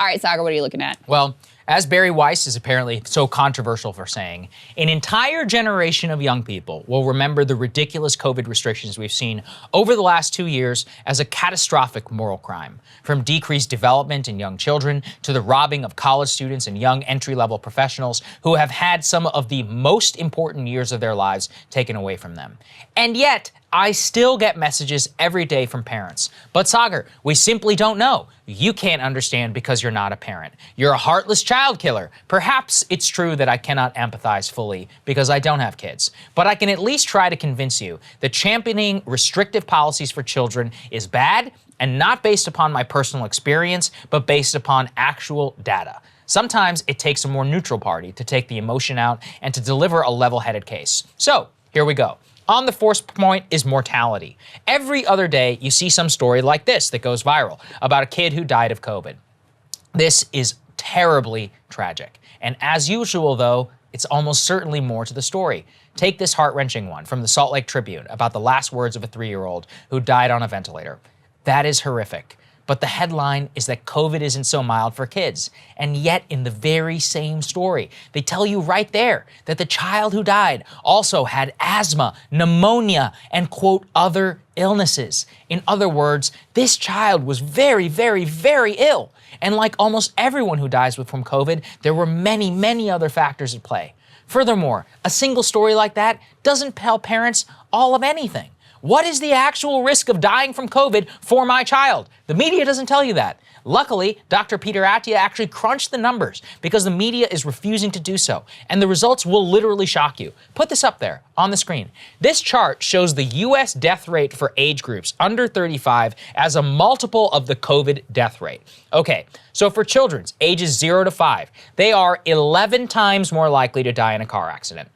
All right, Saagar, what are you looking at? Well, as Barry Weiss is apparently so controversial for saying, an entire generation of young people will remember the ridiculous COVID restrictions we've seen over the last 2 years as a catastrophic moral crime. From decreased development in young children to the robbing of college students and young entry-level professionals who have had some of the most important years of their lives taken away from them. And yet, I still get messages every day from parents. But Saagar, we simply don't know. You can't understand because you're not a parent. You're a heartless child killer. Perhaps it's true that I cannot empathize fully because I don't have kids. But I can at least try to convince you that championing restrictive policies for children is bad and not based upon my personal experience, but based upon actual data. Sometimes it takes a more neutral party to take the emotion out and to deliver a level-headed case. So here we go. On the fourth point is mortality. Every other day, you see some story like this that goes viral about a kid who died of COVID. This is terribly tragic. And as usual, though, it's almost certainly more to the story. Take this heart-wrenching one from the Salt Lake Tribune about the last words of a 3-year-old who died on a ventilator. That is horrific. But the headline is that COVID isn't so mild for kids. And yet in the very same story, they tell you right there that the child who died also had asthma, pneumonia, and quote, other illnesses. In other words, this child was very, very, very ill. And like almost everyone who dies from COVID, there were many, many other factors at play. Furthermore, a single story like that doesn't tell parents all of anything. What is the actual risk of dying from COVID for my child? The media doesn't tell you that. Luckily, Dr. Peter Attia actually crunched the numbers because the media is refusing to do so, and the results will literally shock you. Put this up there on the screen. This chart shows the US death rate for age groups under 35 as a multiple of the COVID death rate. Okay, so for children ages 0 to 5, they are 11 times more likely to die in a car accident,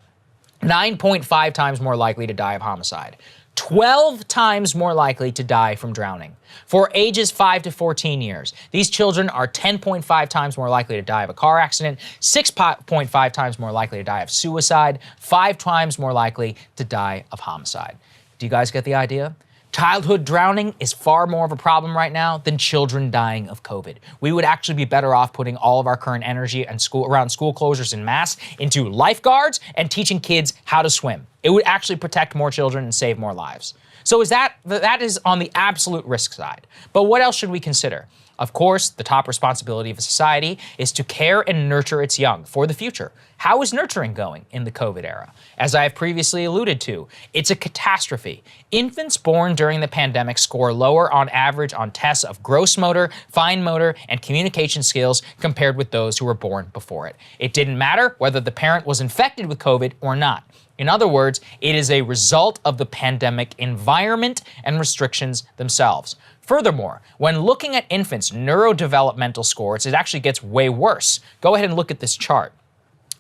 9.5 times more likely to die of homicide, 12 times more likely to die from drowning. For ages 5 to 14 years, these children are 10.5 times more likely to die of a car accident, 6.5 times more likely to die of suicide, 5 times more likely to die of homicide. Do you guys get the idea? Childhood drowning is far more of a problem right now than children dying of COVID. We would actually be better off putting all of our current energy and around school closures en masse into lifeguards and teaching kids how to swim. It would actually protect more children and save more lives. So that is on the absolute risk side. But what else should we consider? Of course, the top responsibility of a society is to care and nurture its young for the future. How is nurturing going in the COVID era? As I have previously alluded to, it's a catastrophe. Infants born during the pandemic score lower on average on tests of gross motor, fine motor, and communication skills compared with those who were born before it. It didn't matter whether the parent was infected with COVID or not. In other words, it is a result of the pandemic environment and restrictions themselves. Furthermore, when looking at infants' neurodevelopmental scores, it actually gets way worse. Go ahead and look at this chart.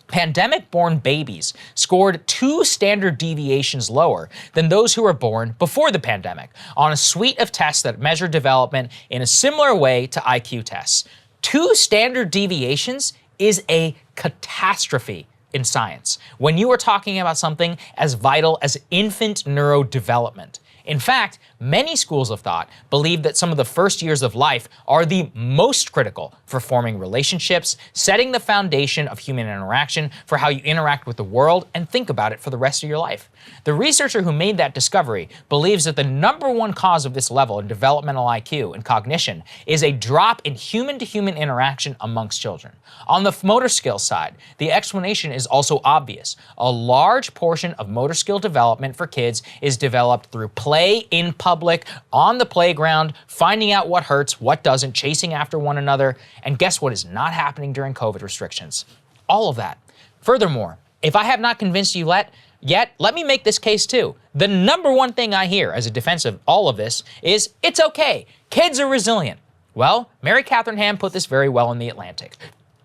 Pandemic-born babies scored 2 standard deviations lower than those who were born before the pandemic on a suite of tests that measure development in a similar way to IQ tests. 2 standard deviations is a catastrophe in science when you are talking about something as vital as infant neurodevelopment. In fact, many schools of thought believe that some of the first years of life are the most critical for forming relationships, setting the foundation of human interaction for how you interact with the world and think about it for the rest of your life. The researcher who made that discovery believes that the #1 cause of this level in developmental IQ and cognition is a drop in human-to-human interaction amongst children. On the motor skills side, the explanation is also obvious. A large portion of motor skill development for kids is developed through play in public, on the playground, finding out what hurts, what doesn't, chasing after one another, and guess what is not happening during COVID restrictions? All of that. Furthermore, if I have not convinced you yet, let me make this case too. The #1 thing I hear as a defense of all of this is, it's okay, kids are resilient. Well, Mary Catherine Ham put this very well in The Atlantic,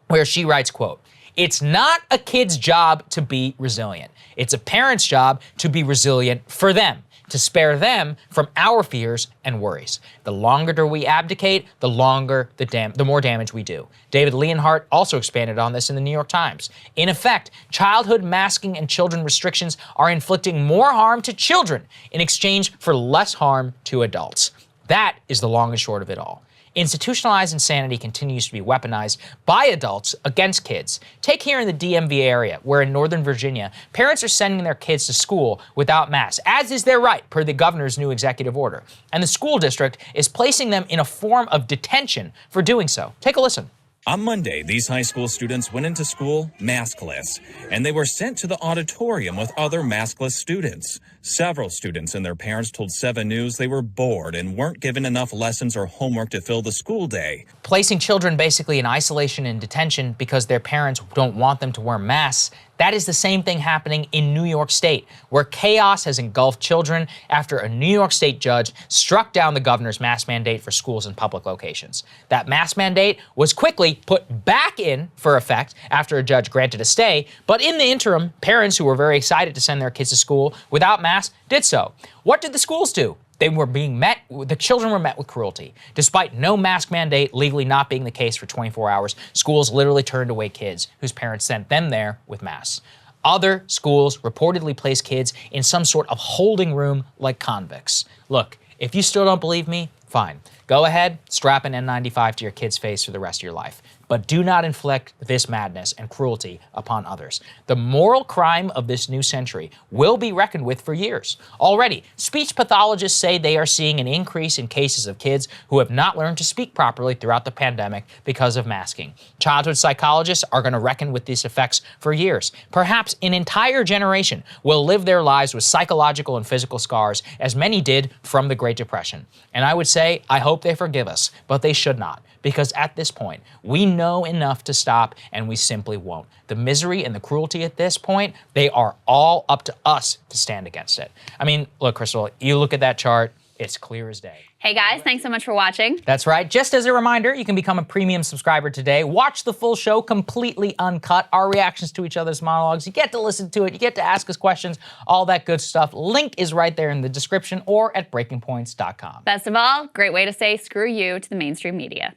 where she writes, quote, "It's not a kid's job to be resilient. It's a parent's job to be resilient for them, to spare them from our fears and worries. The longer we abdicate, the more damage we do." David Leonhardt also expanded on this in the New York Times. In effect, childhood masking and children restrictions are inflicting more harm to children in exchange for less harm to adults. That is the long and short of it all. Institutionalized insanity continues to be weaponized by adults against kids. Take here in the DMV area, where in Northern Virginia, parents are sending their kids to school without masks, as is their right per the governor's new executive order. And the school district is placing them in a form of detention for doing so. Take a listen. On Monday, these high school students went into school maskless, and they were sent to the auditorium with other maskless students. Several students and their parents told 7 News they were bored and weren't given enough lessons or homework to fill the school day. Placing children basically in isolation and detention because their parents don't want them to wear masks. That is the same thing happening in New York State, where chaos has engulfed children after a New York State judge struck down the governor's mask mandate for schools and public locations. That mask mandate was quickly put back in for effect after a judge granted a stay, but in the interim, parents who were very excited to send their kids to school without masks did so. What did the schools do? The children were met with cruelty. Despite no mask mandate legally not being the case for 24 hours, schools literally turned away kids whose parents sent them there with masks. Other schools reportedly placed kids in some sort of holding room like convicts. Look, if you still don't believe me, fine. Go ahead, strap an N95 to your kid's face for the rest of your life. But do not inflict this madness and cruelty upon others. The moral crime of this new century will be reckoned with for years. Already, speech pathologists say they are seeing an increase in cases of kids who have not learned to speak properly throughout the pandemic because of masking. Childhood psychologists are going to reckon with these effects for years. Perhaps an entire generation will live their lives with psychological and physical scars, as many did from the Great Depression. And I would say, I hope they forgive us, but they should not. Because at this point, we know enough to stop, and we simply won't. The misery and the cruelty at this point, they are all up to us to stand against it. I mean, look, Krystal, you look at that chart, it's clear as day. Hey guys, thanks so much for watching. That's right. Just as a reminder, you can become a premium subscriber today. Watch the full show completely uncut, our reactions to each other's monologues. You get to listen to it, you get to ask us questions, all that good stuff. Link is right there in the description or at breakingpoints.com. Best of all, great way to say screw you to the mainstream media.